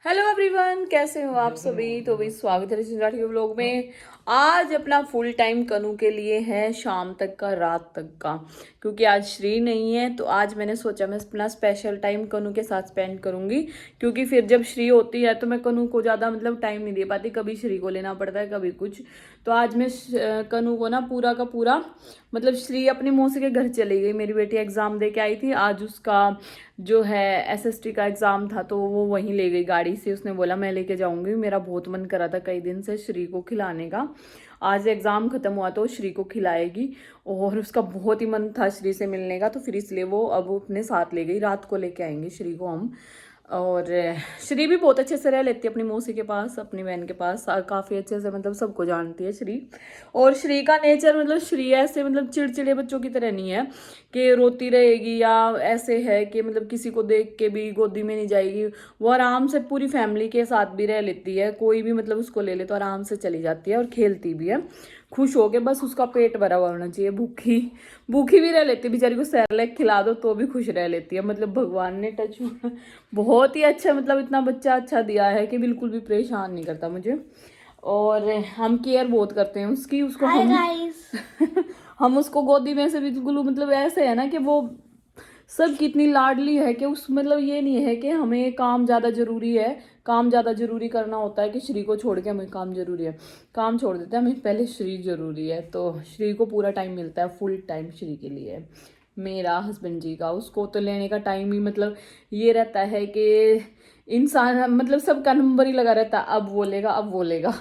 Hello everyone, कैसे हो आप सभी। तो भाई स्वागत है ऋषि राठी के व्लॉग में। आज अपना फुल टाइम कनू के लिए है, शाम तक का, रात तक का, क्योंकि आज श्री नहीं है। तो आज मैंने सोचा मैं अपना स्पेशल टाइम कनू के साथ स्पेंड करूंगी, क्योंकि फिर जब श्री होती है तो मैं कनू को ज़्यादा टाइम नहीं दे पाती, कभी श्री को लेना पड़ता है कभी कुछ। तो आज मैं कनू को ना पूरा का पूरा श्री अपनी मौसी के घर चली गई। मेरी बेटी एग्ज़ाम दे के आई थी, आज उसका जो है एसएसटी का एग्ज़ाम था, तो वो वहीं ले गई गाड़ी से। उसने बोला मैं लेके जाऊंगी, मेरा बहुत मन करा था कई दिन से श्री को खिलाने का। आज एग्ज़ाम ख़त्म हुआ तो श्री को खिलाएगी, और उसका बहुत ही मन था श्री से मिलने का, तो फिर इसलिए वो अब अपने साथ ले गई। रात को लेके आएंगे श्री को हम। और श्री भी बहुत अच्छे से रह लेती है अपनी मौसी के पास, अपनी बहन के पास, काफ़ी अच्छे से सबको जानती है श्री। और श्री का नेचर श्री ऐसे चिड़चिड़े बच्चों की तरह नहीं है कि रोती रहेगी, या ऐसे है कि किसी को देख के भी गोदी में नहीं जाएगी। वो आराम से पूरी फैमिली के साथ भी रह लेती है, कोई भी उसको ले ले तो आराम से चली जाती है और खेलती भी है खुश हो के। बस उसका पेट भरा हुआ होना चाहिए। भूखी भूखी भी रह लेती है बेचारी को, सेरेलैक खिला दो तो भी खुश रह लेती है। भगवान ने टच बहुत ही अच्छा इतना बच्चा अच्छा दिया है कि बिल्कुल भी परेशान नहीं करता मुझे। और हम केयर बहुत करते हैं उसकी, उसको हम उसको गोदी में से बिल्कुल ऐसे है ना कि वो सब कितनी लाडली है कि उस ये नहीं है कि हमें काम ज़्यादा ज़रूरी है, काम ज़्यादा ज़रूरी करना होता है कि श्री को छोड़ के हमें काम ज़रूरी है, काम छोड़ देते हैं, हमें पहले श्री ज़रूरी है। तो श्री को पूरा टाइम मिलता है, फुल टाइम श्री के लिए। मेरा हस्बैंड जी का उसको तो लेने का टाइम ही ये रहता है कि इंसान सबका नंबर ही लगा रहता है, अब वो लेगा अब वो लेगा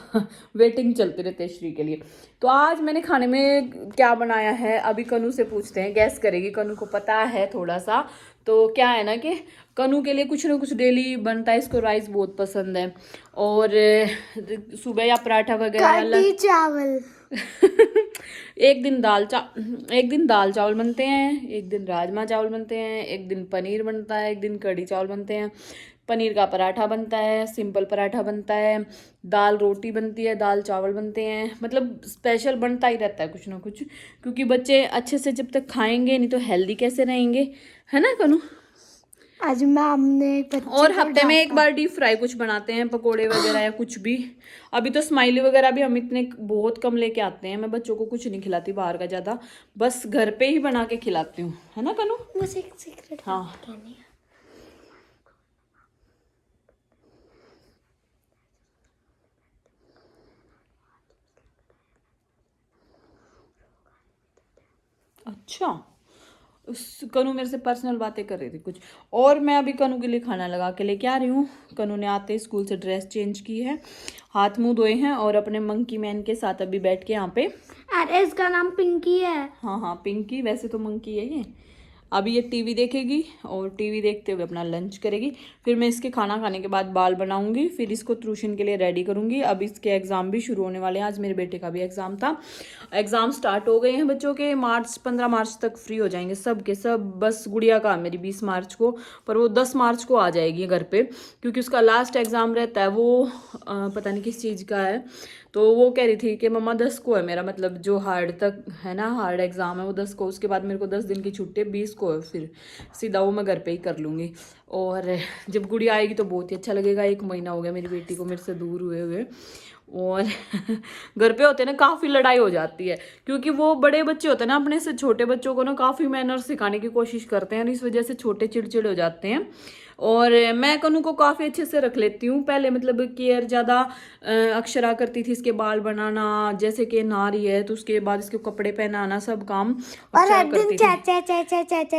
वेटिंग चलती रहती है श्री के लिए। तो आज मैंने खाने में क्या बनाया है अभी कनू से पूछते हैं, गैस करेगी। कनू को पता है थोड़ा सा, तो क्या है ना कि कनू के लिए कुछ ना कुछ डेली बनता है। इसको राइस बहुत पसंद है, और सुबह या पराठा वगैरह चावल एक दिन दाल चावल बनते हैं, एक दिन राजमा चावल बनते हैं, एक दिन पनीर बनता है, एक दिन कढ़ी चावल बनते हैं, पनीर का पराठा बनता है, सिंपल पराठा बनता है, दाल रोटी बनती है, दाल चावल बनते हैं। स्पेशल बनता ही रहता है कुछ ना कुछ, क्योंकि बच्चे अच्छे से जब तक खाएंगे नहीं तो हेल्दी कैसे रहेंगे, है ना कनू। आज मैम ने और हफ्ते में एक बार डीप फ्राई कुछ बनाते हैं, पकोड़े वगैरह या कुछ भी। अभी तो स्माइली वगैरह भी हम इतने बहुत कम लेके आते हैं। मैं बच्चों को कुछ नहीं खिलाती बाहर का ज़्यादा, बस घर पे ही बना के खिलाती हूँ, है ना कनू। मुझे एक सीक्रेट हाँ कहनी है। अच्छा, उस कनू मेरे से पर्सनल बातें कर रही थी कुछ, और मैं अभी कनू के लिए खाना लगा के लेके आ रही हूँ। कनू ने आते ही स्कूल से ड्रेस चेंज की है, हाथ मुंह धोए हैं, और अपने मंकी मैन के साथ अभी बैठ के यहाँ पे। अरे इसका नाम पिंकी है। हाँ हाँ पिंकी, वैसे तो मंकी है ये। अभी ये टीवी देखेगी, और टीवी देखते हुए अपना लंच करेगी। फिर मैं इसके खाना खाने के बाद बाल बनाऊंगी, फिर इसको ट्यूशन के लिए रेडी करूंगी। अब इसके एग्ज़ाम भी शुरू होने वाले हैं, आज मेरे बेटे का भी एग्ज़ाम था। एग्ज़ाम स्टार्ट हो गए हैं बच्चों के, 15 मार्च तक फ्री हो जाएंगे सब के सब। बस गुड़िया का मेरी 20 मार्च को, पर वो 10 मार्च को आ जाएगी घर पे, क्योंकि उसका लास्ट एग्ज़ाम रहता है। वो पता नहीं किस चीज़ का है, तो वो कह रही थी कि मम्मा 10 को है मेरा, जो हार्ड तक है ना, हार्ड एग्ज़ाम है वो 10 को, उसके बाद मेरे को 10 दिन की छुट्टी है, 20 को है फिर सीधा वो मैं घर पे ही कर लूँगी। और जब गुड़िया आएगी तो बहुत ही अच्छा लगेगा। 1 महीना हो गया मेरी बेटी को मेरे से दूर हुए हुए, और घर पे होते ना काफ़ी लड़ाई हो जाती है, क्योंकि वो बड़े बच्चे होते हैं ना, अपने से छोटे बच्चों को ना काफ़ी मैनर्स सिखाने की कोशिश करते हैं, और इस वजह से छोटे चिड़चिड़े हो जाते हैं। और मैं कनू को काफ़ी अच्छे से रख लेती हूँ। पहले केयर ज़्यादा अक्षरा करती थी, इसके बाल बनाना, जैसे कि नारी है तो उसके बाद इसके कपड़े पहनाना, सब काम अक्षरा करती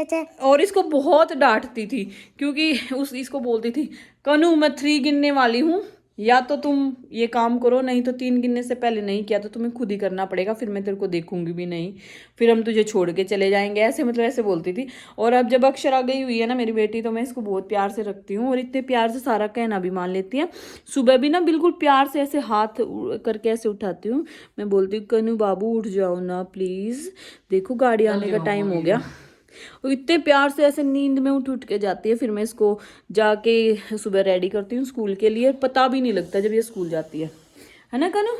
थी। और इसको बहुत डांटती थी, क्योंकि इसको बोलती थी कनू मैं 3 गिनने वाली हूँ, या तो तुम ये काम करो, नहीं तो 3 गिनने से पहले नहीं किया तो तुम्हें खुद ही करना पड़ेगा, फिर मैं तेरे को देखूंगी भी नहीं, फिर हम तुझे छोड़ के चले जाएंगे, ऐसे ऐसे बोलती थी। और अब जब अक्षरा गई हुई है ना मेरी बेटी, तो मैं इसको बहुत प्यार से रखती हूँ, और इतने प्यार से सारा कहना भी मान लेती है। सुबह भी ना बिल्कुल प्यार से ऐसे हाथ करके ऐसे उठाती हूँ, मैं बोलती हूँ कनू बाबू उठ जाओ ना प्लीज़, देखो गाड़ी आने का टाइम हो गया। वो इतने प्यार से ऐसे नींद में उठ उठ के जाती है। फिर मैं इसको जाके सुबह रेडी करती हूँ स्कूल के लिए, पता भी नहीं लगता जब ये स्कूल जाती है ना कनू।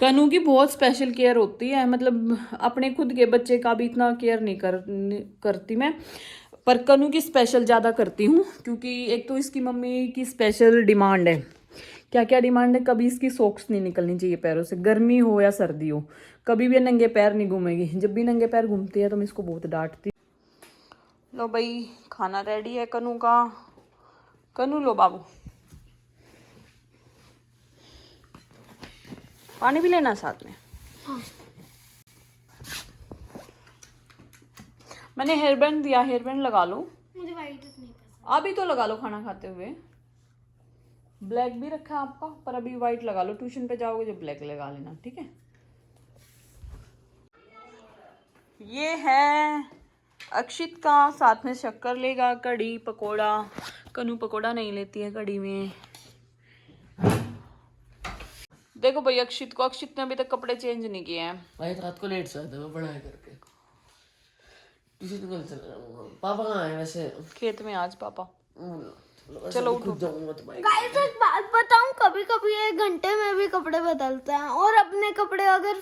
कनू की बहुत स्पेशल केयर होती है, अपने खुद के बच्चे का भी इतना केयर नहीं करती मैं। पर कनू की स्पेशल ज़्यादा करती हूँ, क्योंकि एक तो इसकी मम्मी की स्पेशल डिमांड है। क्या क्या डिमांड है? कभी इसकी सॉक्स नहीं निकलनी चाहिए पैरों से, गर्मी हो या सर्दी हो, कभी भी नंगे पैर नहीं घूमेगी। जब भी नंगे पैर घूमती है तो मैं इसको बहुत डांटती। लो भाई, खाना रेडी है कनू का। कनू लो बाबू, पानी भी लेना साथ में। हाँ। मैंने हेयर बैंड दिया, हेयर बैंड लगा लो। मुझे वाइट नहीं पसंद। अभी तो लगा लो खाना खाते हुए। ब्लैक भी रखा है आपका, पर अभी वाइट लगा लो। ट्यूशन पे जाओगे जब ब्लैक लगा लेना, ठीक है। ये है अक्षित का, साथ में शक्कर लेगा, कढ़ी पकोड़ा। कनू पकोड़ा नहीं लेती है कढ़ी में। देखो भाई अक्षित को, अक्षित ने अभी तक कपड़े चेंज नहीं किए हैं। भाई रात को लेट सोया था मैं पढ़ाई करके। ट्यूशन कल चला जाऊंगा। पापा कहाँ है वैसे? खेत में आज पापा। चलो चलो उठो। खुद जाऊंगा तो भाई। गाइस एक बात बताऊं, कभी कभी 1 घंटे में भी कपड़े बदलता है और अपने कपड़े अगर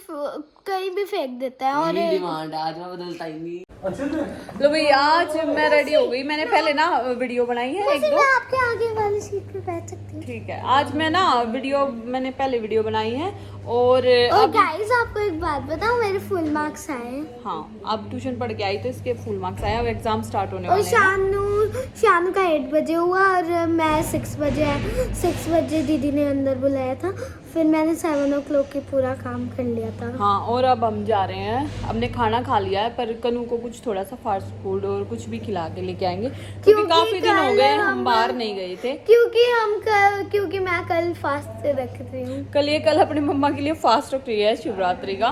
कहीं भी फेंक देता है। और यही डिमांड है, आज मैं बदलता ही नहीं। लो भाई आज मैं रेडी हो गई। मैंने पहले ना वीडियो बनाई है एक दो। मैं आपके आगे वाली सीट पे बैठ सकती हूँ। ठीक है, आज मैं ना मैंने पहले वीडियो बनाई है और और गाइस आपको एक बात बताऊं, मेरे फुल मार्क्स आए। हाँ, अब ट्यूशन पढ़ के आई तो इसके फुल मार्क्स आए। अब एग्जाम स्टार्ट होने और वाले हैं। शाम का 8 बजे हुआ और मैं 6 बजे दीदी ने अंदर बुलाया था। फिर मैंने 7 o'clock के पूरा काम कर लिया था। हाँ, और अब हम जा रहे हैं। हमने खाना खा लिया है, पर कनू को कुछ थोड़ा सा फास्ट फूड और कुछ भी खिला के लेके आएंगे, क्योंकि काफी दिन हो गए हम बाहर नहीं गए थे। क्योंकि मैं कल फास्ट रख रही हूँ। कल अपनी मम्मा के लिए फास्ट रख रही है शिवरात्रि का।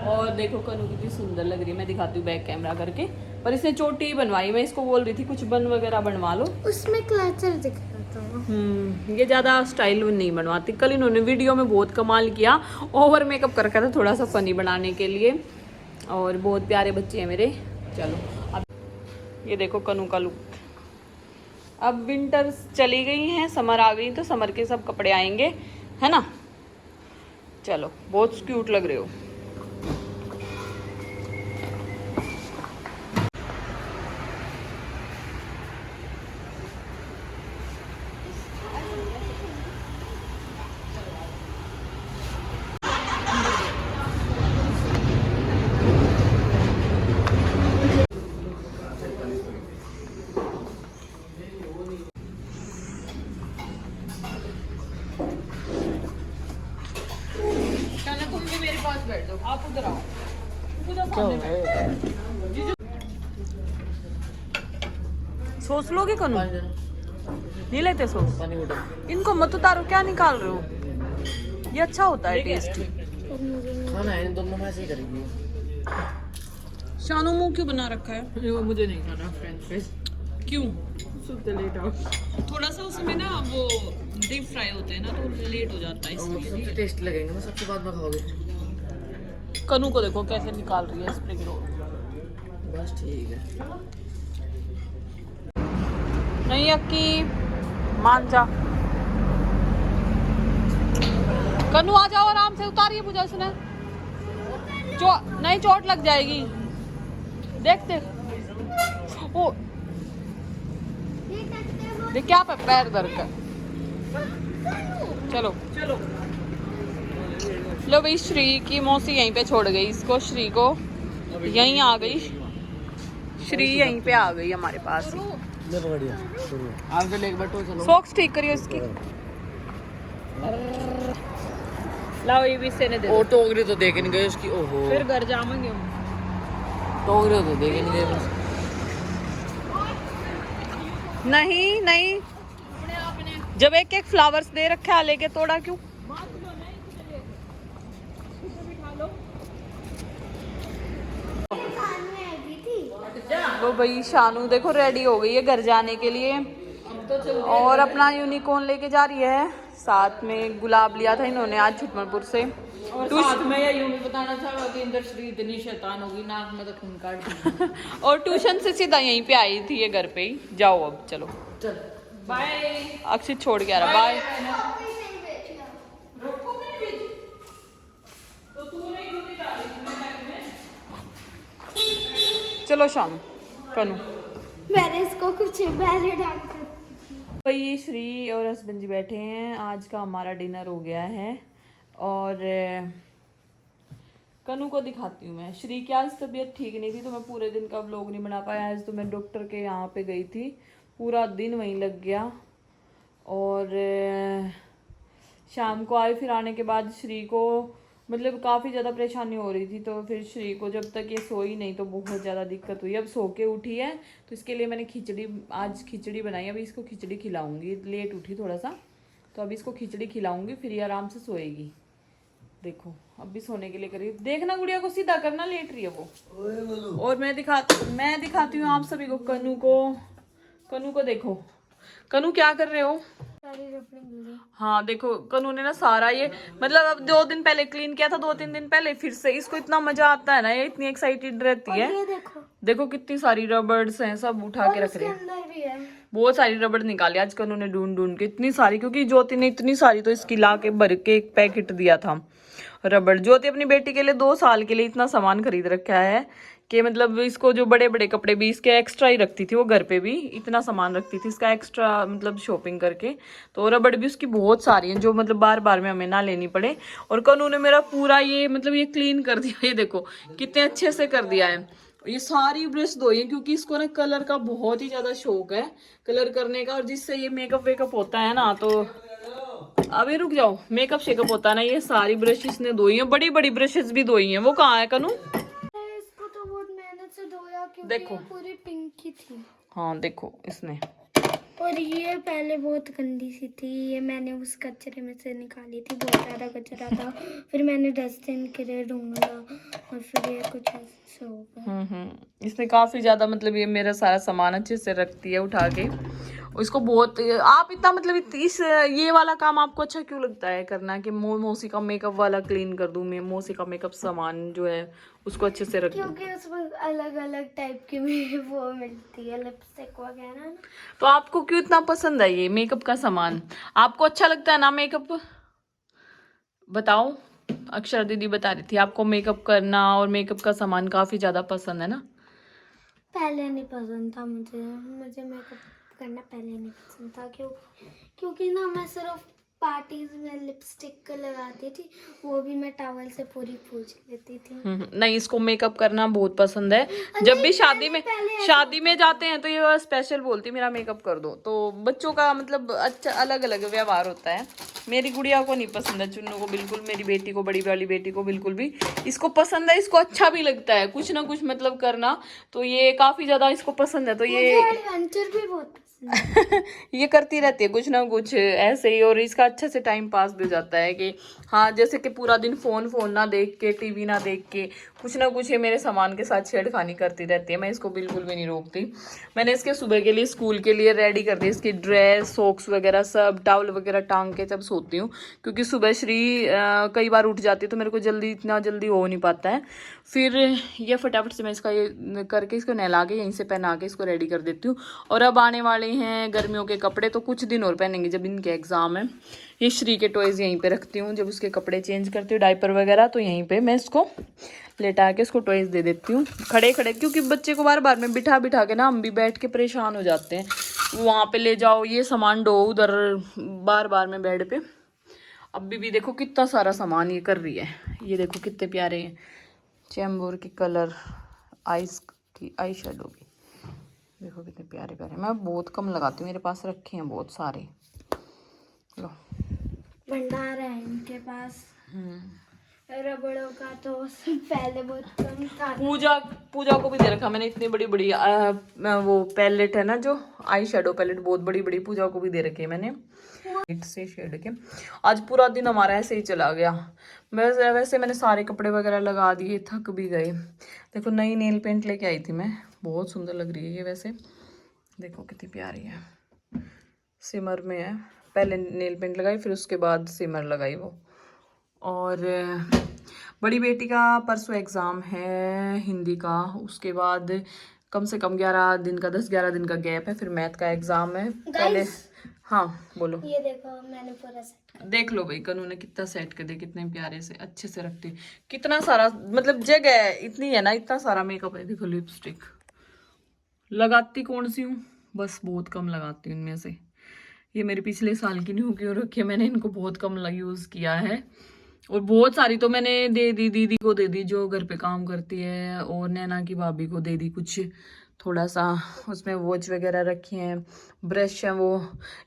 और देखो कनू कितनी सुंदर लग रही है। मैं दिखाती हूँ बैक कैमरा करके। पर इसने चोटी बनवाई। मैं इसको बोल रही थी कुछ बन वगैरह बनवा लो। उसमें क्लचर दिख रहा था। ये ज्यादा स्टाइल नहीं बनवाती। कल इन्होंने वीडियो में बहुत कमाल किया, ओवर मेकअप कर रखा था थोड़ा सा फनी बनाने के लिए। और बहुत प्यारे बच्चे हैं मेरे। चलो अब ये देखो कनू का लुक। अब विंटर चली गई हैं, समर आ गई, तो समर के सब कपड़े आएंगे, है ना। चलो, बहुत क्यूट लग रहे हो। तुम भी मेरे पास बैठ जाओ, आप उधर आओ। सॉस लोगे कनू? नहीं लेते सॉस? पानी बोतल इनको मत उतारो, क्या निकाल रहे हो? ये अच्छा होता है टेस्ट। खाना है, इन दोनों में से ही करेंगे। शानू मुंह क्यों बना रखा है? वो मुझे नहीं खाना फ्रेंच फ्राइज। क्यों? सुबह लेट आओ। थोड़ा सा उसमें ना वो डीप फ्राई होते हैं ना, तो लेट हो जाता है इसलिए। सबसे टेस्ट लगेंगे ना, सबसे बाद में खाओगे। कनू को देखो कैसे निकाल रही है स्प्रिंग रोल। बस ठीक है। नहीं अक्की, मान जा। कनू आ जाओ, आराम से उतारिए पूजा इसने। नहीं, चोट लग जाएगी। देखते ओ देख क्या पे पैर दर्द कर। चलो चलो लो भाई, श्री की मौसी यहीं पे छोड़ गई इसको। श्री को यहीं आ गई। श्री यहीं पे आ गई हमारे पास। ले पकड़िए शुरू। आप से लेके बैठो, चलो। सॉक्स ठीक करियो इसकी। लाओ ये भी सेने दे दो। ओ टोकरी तो देख नहीं गए उसकी। ओहो, फिर घर जाएंगे हम। टोकरी तो देख नहीं गए। नहीं नहीं, जब एक एक फ्लावर्स दे रखा है, लेके तोड़ा क्यों? तो भाई शानू देखो रेडी हो गई है घर जाने के लिए, और अपना यूनिकॉर्न लेके जा रही है। साथ में गुलाब लिया था इन्होंने आज छुटमलपुर से। और साथ में ये यूं भी बताना चाहा कि इंदर श्री इतनी शैतान होगी, नाक में तो खून काट दी। और ट्यूशन से सीधा यहीं पे आई थी ये, घर पे ही। जाओ अब, चलो चल बाय। अक्षित छोड़ के आ रहा। बाय। चलो शानू, कनू मैंने इसको कुछ पहले डाल कर तो ये श्री और हस्बैंड जी बैठे हैं। आज का हमारा डिनर हो गया है और कनू को दिखाती हूँ मैं। श्री की आज तबीयत ठीक नहीं थी तो मैं पूरे दिन का व्लॉग नहीं बना पाया। आज तो मैं डॉक्टर के यहाँ पे गई थी, पूरा दिन वहीं लग गया और शाम को आई। फिर आने के बाद श्री को मतलब काफ़ी ज़्यादा परेशानी हो रही थी, तो फिर श्री को जब तक ये सोई नहीं तो बहुत ज़्यादा दिक्कत हुई। अब सो के उठी है तो इसके लिए मैंने आज खिचड़ी बनाई। अभी इसको खिचड़ी खिलाऊंगी, लेट उठी थोड़ा सा तो अभी इसको खिचड़ी खिलाऊंगी, फिर ये आराम से सोएगी। देखो अभी सोने के लिए करीब, देखना गुड़िया को सीधा करना, लेट रही है वो। और मैं दिखाती हूँ आप सभी को कनू को देखो। कनू क्या कर रहे हो? हाँ देखो कनू ने ना सारा ये मतलब अब 2 दिन पहले क्लीन किया था, 2-3 दिन पहले फिर से। इसको इतना मजा आता है ना, ये इतनी एक्साइटेड रहती है। ये देखो कितनी सारी रबर्ड्स हैं, सब उठा के रख रहे हैं। अंदर भी है। बहुत सारी रबड़ निकाली आज कनू ने ढूंढ के, इतनी सारी, क्योंकि ज्योति ने इतनी सारी तो इसकी ला के भर के एक पैकेट दिया था रबड़। ज्योति अपनी बेटी के लिए 2 साल के लिए इतना सामान खरीद रखा है कि मतलब इसको जो बड़े बड़े कपड़े भी इसके एक्स्ट्रा ही रखती थी, वो घर पे भी इतना सामान रखती थी इसका एक्स्ट्रा मतलब शॉपिंग करके। तो रबड़ भी उसकी बहुत सारी हैं जो मतलब बार बार में हमें ना लेनी पड़े। और कनू ने मेरा पूरा ये मतलब ये क्लीन कर दिया। ये देखो कितने अच्छे से कर दिया है। ये सारी ब्रश धोई है क्योंकि इसको ना कलर का बहुत ही ज्यादा शौक है, कलर करने का। और जिससे ये मेकअप वेकअप होता है ना, तो अभी रुक जाओ, मेकअप शेकअप होता है ना, ये सारी ब्रशेस ने धोई है। बड़ी बड़ी ब्रशेस भी धोई हैं। वो कहाँ है कनू? इसको तो बहुत मेहनत से धोया क्योंकि देखो। ये पूरी पिंक की थी। हाँ देखो इसने। और ये पहले बहुत गंदी सी थी, ये मैंने उस कचरे में से निकाली थी, बहुत ज़्यादा कचरा था। फिर मैंने डस्टबिन के लिए ढूंढा और फिर ये कुछ ऐसे हो गया। इसने काफी ज्यादा मतलब ये मेरा सारा सामान अच्छे से रखती है उठा के। इसको बहुत आप इतना मतलब इस ये वाला काम आपको अच्छा क्यों लगता है करना कि मौसी का मेकअप वाला क्लीन कर दूं मैं, मौसी का मेकअप सामान जो है उसको अच्छे से रख दूं? क्योंकि उसमें अलग अलग टाइप की वो मिलती है, लिपस्टिक वगैरह ना। तो आपको क्यों इतना पसंद है ये मेकअप का सामान? आपको अच्छा लगता है ना मेकअप? बताओ। अक्षरा दीदी बता रही थी आपको मेकअप करना और मेकअप का सामान काफी ज्यादा पसंद है ना? पहले नहीं पसंद था मुझे मेकअप करना पहले नहीं पसंद था, क्योंकि ना मैं सिर्फ पार्टीज में लिपस्टिक लगाती थी, वो भी मैं टॉवल से पूरी पोंछ लेती थी। नहीं, इसको मेकअप करना बहुत पसंद है। जब भी शादी में जाते हैं तो ये स्पेशल बोलती मेरा मेकअप कर दो। तो बच्चों का मतलब अच्छा अलग अलग व्यवहार होता है। मेरी गुड़िया को नहीं पसंद है, चुन्नू को बिल्कुल, मेरी बेटी को, बड़ी वाली बेटी को बिल्कुल भी। इसको पसंद है, इसको अच्छा भी लगता है कुछ ना कुछ मतलब करना, तो ये काफी ज्यादा इसको पसंद है। तो ये एडवेंचर भी बहुत पसंद है। ये करती रहती है कुछ ना कुछ ऐसे ही। और इसका अच्छे से टाइम पास भी हो जाता है कि हाँ, जैसे कि पूरा दिन फोन ना देख के, टीवी ना देख के, कुछ ना कुछ ये मेरे सामान के साथ छेड़खानी करती रहती है। मैं इसको बिल्कुल भी नहीं रोकती। मैंने इसके सुबह के लिए स्कूल के लिए रेडी कर दी, इसकी ड्रेस, सॉक्स वगैरह सब, टावल वगैरह टांग के जब सोती हूँ, क्योंकि सुबह श्री कई बार उठ जाती है तो मेरे को इतना जल्दी हो नहीं पाता है। फिर ये फटाफट से मैं इसका ये करके इसको नहला के यहीं से पहना के इसको रेडी कर देती हूँ। और अब आने वाले हैं गर्मियों के कपड़े, तो कुछ दिन और पहनेंगे जब इनके एग्जाम है। ये श्री के टॉयज यहीं पे रखती हूँ, जब उसके कपड़े चेंज करती हूँ, डायपर वगैरह, तो यहीं पे मैं इसको लेटा के इसको टॉयज दे देती हूँ खड़े खड़े, क्योंकि बच्चे को बार बार में बिठा के ना हम भी बैठ के परेशान हो जाते हैं। वहाँ पे ले जाओ, ये सामान डो उधर, बार बार में बेड पे। अभी भी देखो कितना सारा सामान ये कर रही है। ये देखो कितने प्यारे हैं चैम्बोर की कलर, आई शेडो की, देखो कितने प्यारे प्यारे। मैं बहुत कम लगाती हूँ, मेरे पास रखे हैं बहुत सारे। लो भंडार है इनके पास। रबड़ों का तो पहले बहुत कम था। पूजा को भी दे रखा मैंने इतनी बड़ी बड़ी वो पैलेट है ना, जो आई शेडो पैलेट, बहुत बड़ी बड़ी, पूजा को भी दे रखी है मैंने से शेड के। आज पूरा दिन हमारा ऐसे ही चला गया। वैसे मैंने सारे कपड़े वगैरह लगा दिए, थक भी गए। देखो नई नेल पेंट लेके आई थी मैं, बहुत सुंदर लग रही है ये। वैसे देखो कितनी प्यारी है, सिमर में है। पहले नेल पेंट लगाई, फिर उसके बाद सिमर लगाई वो। और बड़ी बेटी का परसों एग्ज़ाम है हिंदी का, उसके बाद कम से कम 10-11 दिन का गैप है, फिर मैथ का एग्ज़ाम है पहले। हाँ बोलो। ये देखो मैंने पूरा सेट देख लो भाई, कनू ने कितना सेट कर दिया, कितने प्यारे से अच्छे से रखती, कितना सारा मतलब जगह है इतनी है ना, इतना सारा मेकअप है। देखो लिपस्टिक, लगाती कौन सी हूँ, बस बहुत कम लगाती हूँ इनमें से। ये मेरे पिछले साल की न्यू क्यों रखी है, मैंने इनको बहुत कम यूज़ किया है। और बहुत सारी तो मैंने दे दी, दीदी को दे दी जो घर पे काम करती है, और नैना की भाभी को दे दी कुछ थोड़ा सा। उसमें वॉच वगैरह रखी हैं, ब्रश है वो।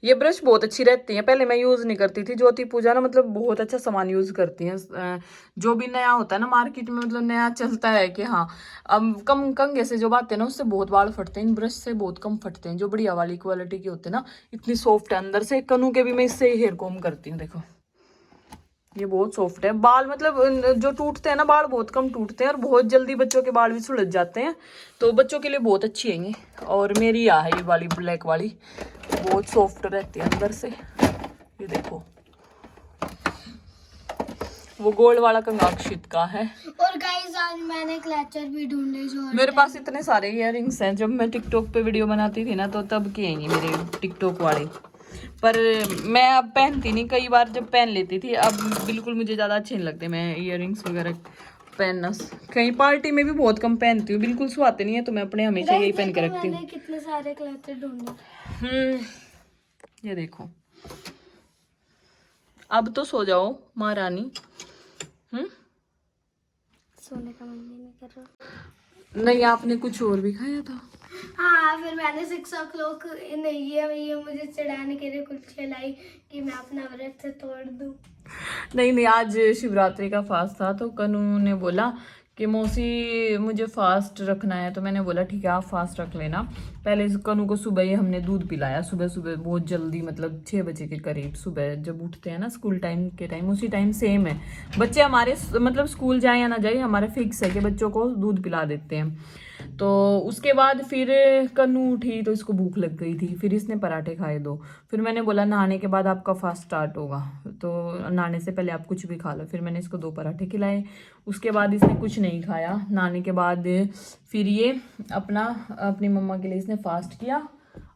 ये ब्रश बहुत अच्छी रहती है, पहले मैं यूज़ नहीं करती थी। ज्योति पूजा ना मतलब बहुत अच्छा सामान यूज़ करती हैं। जो भी नया होता है ना मार्केट में, मतलब नया चलता है कि हाँ अब कम कंघे से जो बात है ना उससे बहुत बाल फटते हैं, इन ब्रश से बहुत कम फटते हैं। जो बढ़िया वाली क्वालिटी के होते हैं ना, इतनी सॉफ्ट है अंदर से। कनू के भी मैं इससे हेयर कॉम करती हूँ, देखो ये बहुत सॉफ्ट है। बाल मतलब जो टूटते हैं ना, बाल बहुत कम टूटते हैं, और बहुत जल्दी बच्चों के बाल भी सुलझ जाते हैं, तो बच्चों के लिए बहुत अच्छी है ये। और मेरी आ है ये वाली ब्लैक वाली, बहुत सॉफ्ट रहती है अंदर से। ये देखो वो गोल्ड वाला कंघा अक्षित का है। और गाइस आज मैंने क्लचर भी ढूंढे जो मेरे पास इतने सारे इयररिंग्स हैं, जब मैं टिकटॉक पे वीडियो बनाती थी ना तो तब के हैं ये मेरे टिकटॉक वाले। पर मैं अब पहनती नहीं, कई बार जब पहन लेती थी, अब बिल्कुल मुझे ज़्यादा अच्छे नहीं लगते मैं इयररिंग्स वगैरह पहनना। कहीं पार्टी में भी बहुत कम पहनती हूँ, बिल्कुल सुहाते नहीं है, तो मैं अपने हमेशा यही पहन के रखती हूँ। मैंने कितने सारे क्लचर ढूंढे। ये देखो, अब तो सो जाओ महारानी। सोने का मन भी नहीं कर रहा। नहीं आपने कुछ और भी खाया था? हाँ फिर मैंने 6 o'clock नहीं ये मुझे चिढ़ाने के लिए कुछ खिलाई कि मैं अपना व्रत से तोड़ दूं। नहीं आज शिवरात्रि का फास्ट था, तो कनू ने बोला कि मौसी मुझे फास्ट रखना है, तो मैंने बोला ठीक है आप फास्ट रख लेना। पहले कनू को सुबह ही हमने दूध पिलाया, सुबह सुबह बहुत जल्दी, मतलब 6 बजे के करीब सुबह जब उठते हैं ना स्कूल टाइम के टाइम, उसी टाइम सेम है बच्चे हमारे, मतलब स्कूल जाए या ना जाए हमारा फिक्स है कि बच्चों को दूध पिला देते हैं। तो उसके बाद फिर कन्नू उठी तो इसको भूख लग गई थी, फिर इसने पराठे खाए 2। फिर मैंने बोला नहाने के बाद आपका फास्ट स्टार्ट होगा, तो नहाने से पहले आप कुछ भी खा लो। फिर मैंने इसको 2 पराठे खिलाए, उसके बाद इसने कुछ नहीं खाया। नहाने के बाद फिर ये अपनी मम्मा के लिए इसने फास्ट किया।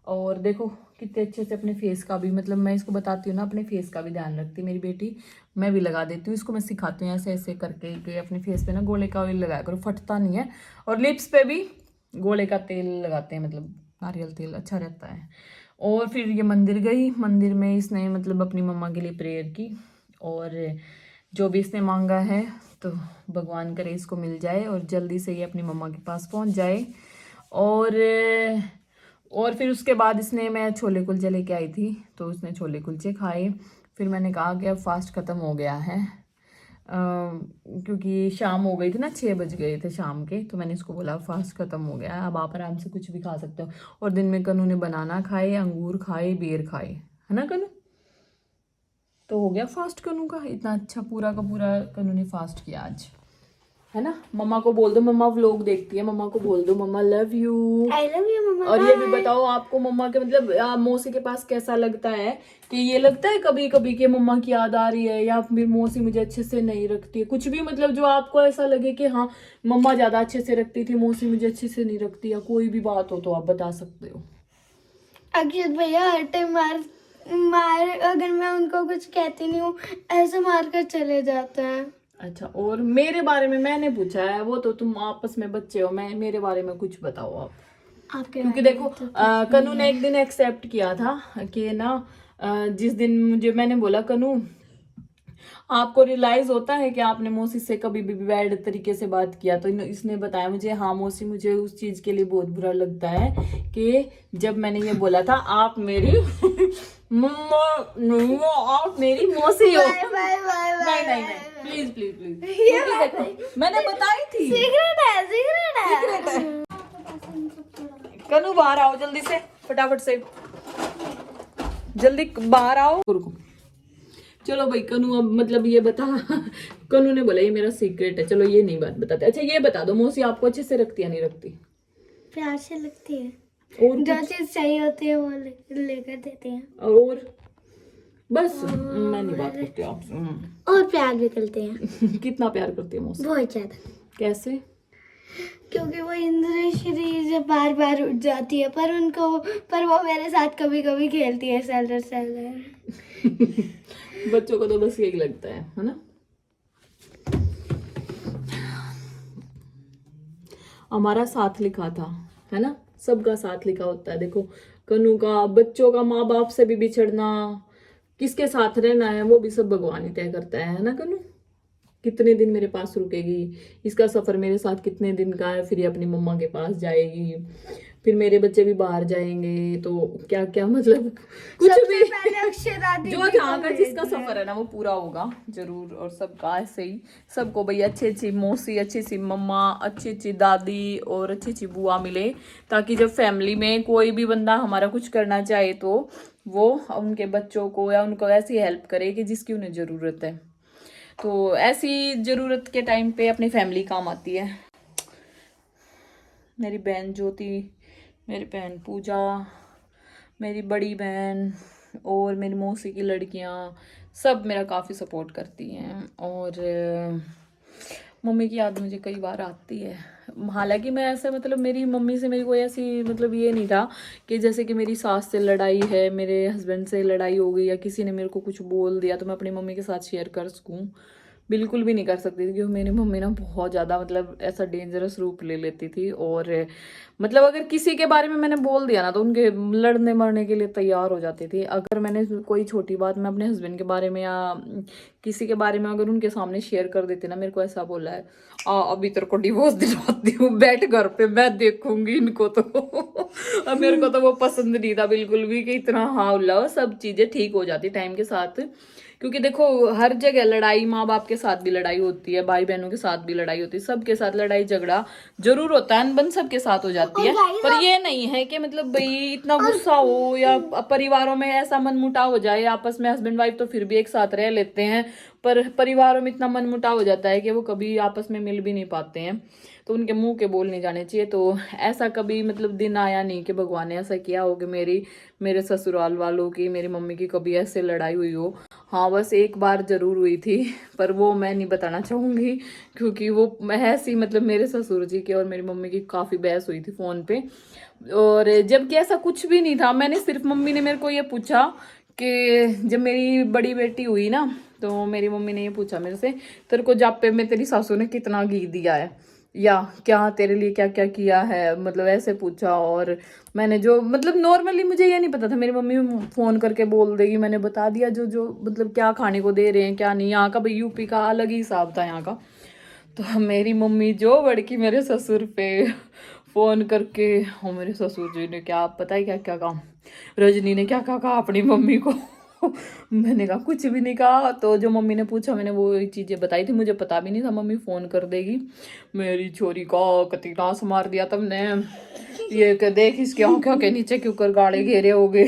और देखो कितने अच्छे से अपने फेस का भी, मतलब मैं इसको बताती हूँ ना अपने फेस का भी ध्यान रखती है मेरी बेटी। मैं भी लगा देती हूँ इसको, मैं सिखाती हूँ ऐसे ऐसे करके कि अपने फेस पे ना गोले का ऑयल लगाया करो, फटता नहीं है। और लिप्स पे भी गोले का तेल लगाते हैं, मतलब नारियल तेल, अच्छा रहता है। और फिर ये मंदिर गई, मंदिर में इसने मतलब अपनी मम्मा के लिए प्रेयर की, और जो भी इसने मांगा है तो भगवान करे इसको मिल जाए और जल्दी से ये अपनी मम्मा के पास पहुँच जाए। और फिर उसके बाद इसने, मैं छोले कुलचे लेके आई थी तो उसने छोले कुलचे खाए। फिर मैंने कहा कि अब फास्ट ख़त्म हो गया है, क्योंकि शाम हो गई थी ना, 6 बज गए थे शाम के, तो मैंने इसको बोला फास्ट ख़त्म हो गया है, अब आप आराम से कुछ भी खा सकते हो। और दिन में कनू ने बनाना खाए, अंगूर खाए, बेर खाए, है ना कनू? तो हो गया फास्ट कनू का, इतना अच्छा पूरा का पूरा कनू ने फास्ट किया आज, है ना? मम्मा को बोल दो, मम्मा व्लॉग देखती है, मम्मा को बोल दो मम्मा love you. I love you मम्मा। और ये भी बताओ आपको मम्मा के मतलब मौसी के पास कैसा लगता है? कि ये लगता है कभी कभी कि मम्मा की याद आ रही है, या फिर मौसी मुझे अच्छे से नहीं रखती है, कुछ भी मतलब जो आपको ऐसा लगे कि हाँ मम्मा ज्यादा अच्छे से रखती थी, मौसी मुझे अच्छे से नहीं रखती, या कोई भी बात हो तो आप बता सकते हो। अक्षित भैया हर टाइम मार अगर मैं उनको कुछ कहती नहीं हूँ ऐसे मार कर चले जाते हैं। अच्छा, और मेरे बारे में मैंने पूछा है, वो तो तुम आपस में बच्चे हो, मैं मेरे बारे में कुछ बताओ आप। आपके क्योंकि देखो कनू ने एक दिन एक्सेप्ट किया था कि ना जिस दिन मुझे मैंने बोला कनू आपको रियलाइज होता है कि आपने मौसी से कभी भी बैड तरीके से बात किया, तो इसने बताया मुझे हाँ मौसी मुझे उस चीज के लिए बहुत बुरा लगता है कि जब मैंने ये बोला था आप मेरी मम्मा नहीं हो, आप मेरी मौसी हो। नहीं नहीं नहीं प्लीज प्लीज प्लीज, देखो मैंने बताई थी, सीक्रेट है। कनू बाहर आओ जल्दी से, फटाफट से जल्दी बाहर आओ। रुको चलो भाई कनू अब मतलब ये बता, कनू ने बोला ये मेरा सीक्रेट है, चलो ये नहीं बात बताते। अच्छा ये बता दो मौसी आपको अच्छे से रखती है नहीं रखती? प्यार से लगती है, और जो चीज चाहिए होती है वो लेकर देती हैं। और बस मैं नहीं बात करती आपसे। और प्यार भी करते हैं। कितना प्यार करती है मौसी? बहुत ज्यादा। कैसे? क्योंकि वो इंद्र श्री जब बार बार उठ जाती है, पर वो मेरे साथ कभी कभी खेलती है सेलर। बच्चों को तो बस यही लगता है ना? हमारा साथ लिखा था, है ना? सबका साथ लिखा होता है। देखो कनू का, बच्चों का माँ बाप से भी बिछड़ना, किसके साथ रहना है वो भी सब भगवान ही तय करता है ना कनू। कितने दिन मेरे पास रुकेगी, इसका सफर मेरे साथ कितने दिन का है, फिर ये अपनी मम्मा के पास जाएगी, फिर मेरे बच्चे भी बाहर जाएंगे, तो क्या क्या मतलब कुछ भी पहले अक्षरा दीदी जो जहाँ का जिसका सफर है ना वो पूरा होगा जरूर। और सबका ऐसे ही सबको भैया अच्छी अच्छी मौसी, अच्छी अच्छी मम्मा, अच्छी अच्छी दादी और अच्छी अच्छी बुआ मिले, ताकि जब फैमिली में कोई भी बंदा हमारा कुछ करना चाहे तो वो उनके बच्चों को या उनको ऐसी हेल्प करे कि जिसकी उन्हें ज़रूरत है। तो ऐसी ज़रूरत के टाइम पे अपनी फैमिली काम आती है। मेरी बहन ज्योति, मेरी बहन पूजा, मेरी बड़ी बहन और मेरी मौसी की लड़कियां सब मेरा काफ़ी सपोर्ट करती हैं। और मम्मी की याद मुझे कई बार आती है। हालांकि मैं ऐसे मतलब मेरी मम्मी से मेरी कोई ऐसी मतलब ये नहीं था कि जैसे कि मेरी सास से लड़ाई है, मेरे हस्बैंड से लड़ाई हो गई या किसी ने मेरे को कुछ बोल दिया तो मैं अपनी मम्मी के साथ शेयर कर सकूं, बिल्कुल भी नहीं कर सकती थी। क्योंकि मेरी मम्मी ना बहुत ज़्यादा मतलब ऐसा डेंजरस रूप ले लेती थी। और मतलब अगर किसी के बारे में मैंने बोल दिया ना तो उनके लड़ने मरने के लिए तैयार हो जाती थी। अगर मैंने कोई छोटी बात मैं अपने हस्बैंड के बारे में या किसी के बारे में अगर उनके सामने शेयर कर देती ना, मेरे को ऐसा बोला है अभी तेरे को डिवोर्स दिलवाती हूँ, बैठ घर पे मैं देखूंगी इनको। तो अब मेरे को तो वो पसंद नहीं था बिल्कुल भी कि इतना हाँ सब चीज़ें ठीक हो जाती टाइम के साथ। क्योंकि देखो हर जगह लड़ाई, माँ बाप के साथ भी लड़ाई होती है, भाई बहनों के साथ भी लड़ाई होती है, सबके साथ लड़ाई झगड़ा जरूर होता है, अनबन सबके साथ हो जाती है। पर ये नहीं है कि मतलब भाई इतना गुस्सा हो या परिवारों में ऐसा मनमुटाव हो जाए। आपस में हस्बैंड वाइफ तो फिर भी एक साथ रह लेते हैं, पर परिवारों में इतना मनमुटाव हो जाता है कि वो कभी आपस में मिल भी नहीं पाते हैं। तो उनके मुंह के बोल नहीं जाने चाहिए। तो ऐसा कभी मतलब दिन आया नहीं कि भगवान ने ऐसा किया हो कि मेरे ससुराल वालों की, मेरी मम्मी की कभी ऐसे लड़ाई हुई हो। हाँ बस एक बार जरूर हुई थी, पर वो मैं नहीं बताना चाहूँगी क्योंकि वो ऐसी मतलब मेरे ससुर जी की और मेरी मम्मी की काफ़ी बहस हुई थी फ़ोन पे। और जबकि ऐसा कुछ भी नहीं था, मैंने सिर्फ मम्मी ने मेरे को ये पूछा कि जब मेरी बड़ी बेटी हुई ना तो मेरी मम्मी ने ये पूछा मेरे से, तेरे को जापे में तेरी सासू ने कितना घी दिया है या क्या तेरे लिए क्या क्या किया है, मतलब ऐसे पूछा। और मैंने जो मतलब नॉर्मली मुझे ये नहीं पता था, मेरी मम्मी फ़ोन करके बोल देगी, मैंने बता दिया जो जो मतलब क्या खाने को दे रहे हैं क्या नहीं। यहाँ का भाई यूपी का अलग ही हिसाब था यहाँ का। तो मेरी मम्मी जो बड़की मेरे ससुर पे फ़ोन करके, और मेरे ससुर जी ने क्या पता है क्या क्या कहा, रजनी ने क्या क्या कहा अपनी मम्मी को। मैंने कहा कुछ भी नहीं कहा। तो जो मम्मी ने पूछा मैंने वो चीज़ें बताई थी, मुझे पता भी नहीं था मम्मी फ़ोन कर देगी। मेरी छोरी का कति डांस मार दिया तुमने, ये कि देख इसके आंखों के नीचे क्यों कर गाड़े घेरे हो गए।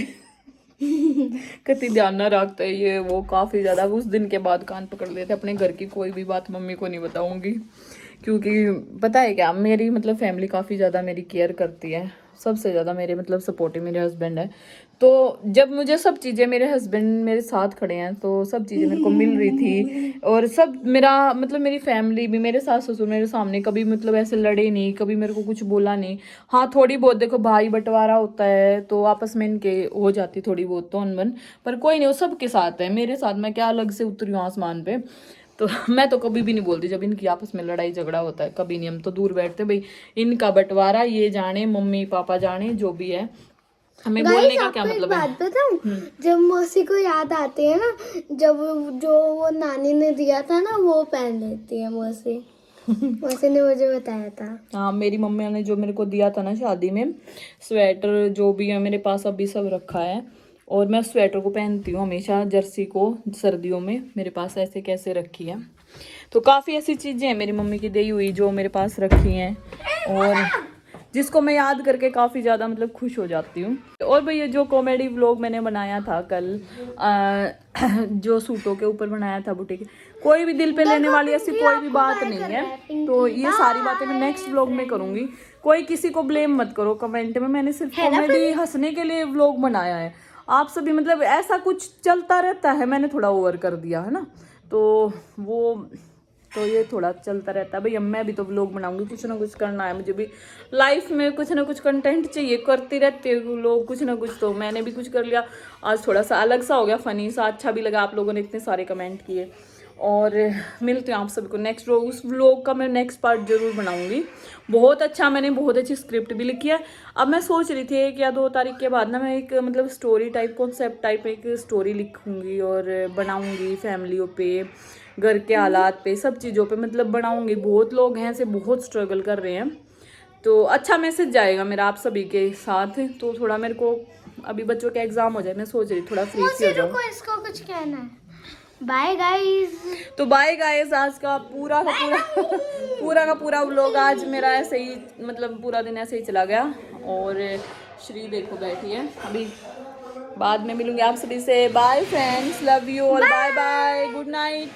कति ध्यान ना रखते है ये वो, काफ़ी ज़्यादा। उस दिन के बाद कान पकड़ लेते, अपने घर की कोई भी बात मम्मी को नहीं बताऊंगी। क्योंकि पता है क्या, मेरी मतलब फैमिली काफ़ी ज़्यादा मेरी केयर करती है, सबसे ज़्यादा मेरे मतलब सपोर्टिव मेरे हस्बैंड है। तो जब मुझे सब चीज़ें, मेरे हस्बैंड मेरे साथ खड़े हैं तो सब चीज़ें मेरे को मिल रही थी। और सब मेरा मतलब मेरी फैमिली भी, मेरे सास ससुर मेरे सामने कभी मतलब ऐसे लड़े नहीं, कभी मेरे को कुछ बोला नहीं। हाँ थोड़ी बहुत देखो भाई बंटवारा होता है तो आपस में इनके हो जाती थोड़ी बहुत तो अनबन, पर कोई नहीं, वो सबके साथ है। मेरे साथ मैं क्या अलग से उतरी हूँ आसमान पे। तो मैं तो कभी भी नहीं बोलती जब इनकी आपस में लड़ाई झगड़ा होता है, कभी नहीं। हम तो दूर बैठते, भाई इनका बंटवारा ये जाने, मम्मी पापा जाने, जो भी है, हमें बोलने का क्या मतलब है। बात बताऊं, जब मौसी को याद आती है ना, जब जो वो नानी ने दिया था ना वो पहन लेती है मौसी। मौसी ने मुझे बताया था। हाँ मेरी मम्मी ने जो मेरे को दिया था ना शादी में, स्वेटर जो भी है मेरे पास अभी सब रखा है। और मैं स्वेटर को पहनती हूँ हमेशा, जर्सी को सर्दियों में मेरे पास ऐसे कैसे रखी है। तो काफ़ी ऐसी चीज़ें हैं मेरी मम्मी की दी हुई जो मेरे पास रखी हैं और जिसको मैं याद करके काफ़ी ज़्यादा मतलब खुश हो जाती हूँ। और भैया जो कॉमेडी व्लॉग मैंने बनाया था कल, जो सूटों के ऊपर बनाया था बुटीक, कोई भी दिल पे लेने वाली ऐसी कोई भी बात नहीं है। तो ये सारी बातें मैं नेक्स्ट व्लॉग में करूँगी। कोई किसी को ब्लेम मत करो कमेंट में, मैंने सिर्फ कॉमेडी हंसने के लिए व्लॉग बनाया है। आप सभी मतलब ऐसा कुछ चलता रहता है, मैंने थोड़ा ओवर कर दिया है ना, तो वो तो ये थोड़ा चलता रहता है। भैया मैं भी तो व्लॉग बनाऊंगी, कुछ ना कुछ करना है मुझे भी लाइफ में, कुछ ना कुछ कंटेंट चाहिए, करती रहते हैं लोग कुछ ना कुछ। तो मैंने भी कुछ कर लिया आज, थोड़ा सा अलग सा हो गया, फनी सा, अच्छा भी लगा, आप लोगों ने इतने सारे कमेंट किए। और मिलते हैं आप सभी को नेक्स्ट व्लॉग। उस व्लॉग का मैं नेक्स्ट पार्ट जरूर बनाऊंगी। बहुत अच्छा, मैंने बहुत अच्छी स्क्रिप्ट भी लिखी है। अब मैं सोच रही थी 1 या 2 तारीख के बाद ना मैं एक मतलब स्टोरी टाइप, कॉन्सेप्ट टाइप एक स्टोरी लिखूंगी और बनाऊंगी। फैमिलियों पे, घर के हालात पे, सब चीज़ों पे मतलब बनाऊंगी। बहुत लोग हैं ऐसे बहुत स्ट्रगल कर रहे हैं, तो अच्छा मैसेज जाएगा मेरा आप सभी के साथ। तो थोड़ा मेरे को अभी बच्चों के एग्जाम हो जाए, मैं सोच रही थोड़ा फ्री सी हो जाऊँ। रुको, इसको कुछ कहना है। Bye guys. तो बाय गाइस, आज का पूरा का पूरा व्लॉग आज मेरा ऐसे ही मतलब पूरा दिन ऐसे ही चला गया। और श्री देखो बैठी है, अभी बाद में मिलूंगी आप सभी से। Bye friends, love you all, bye bye, good night.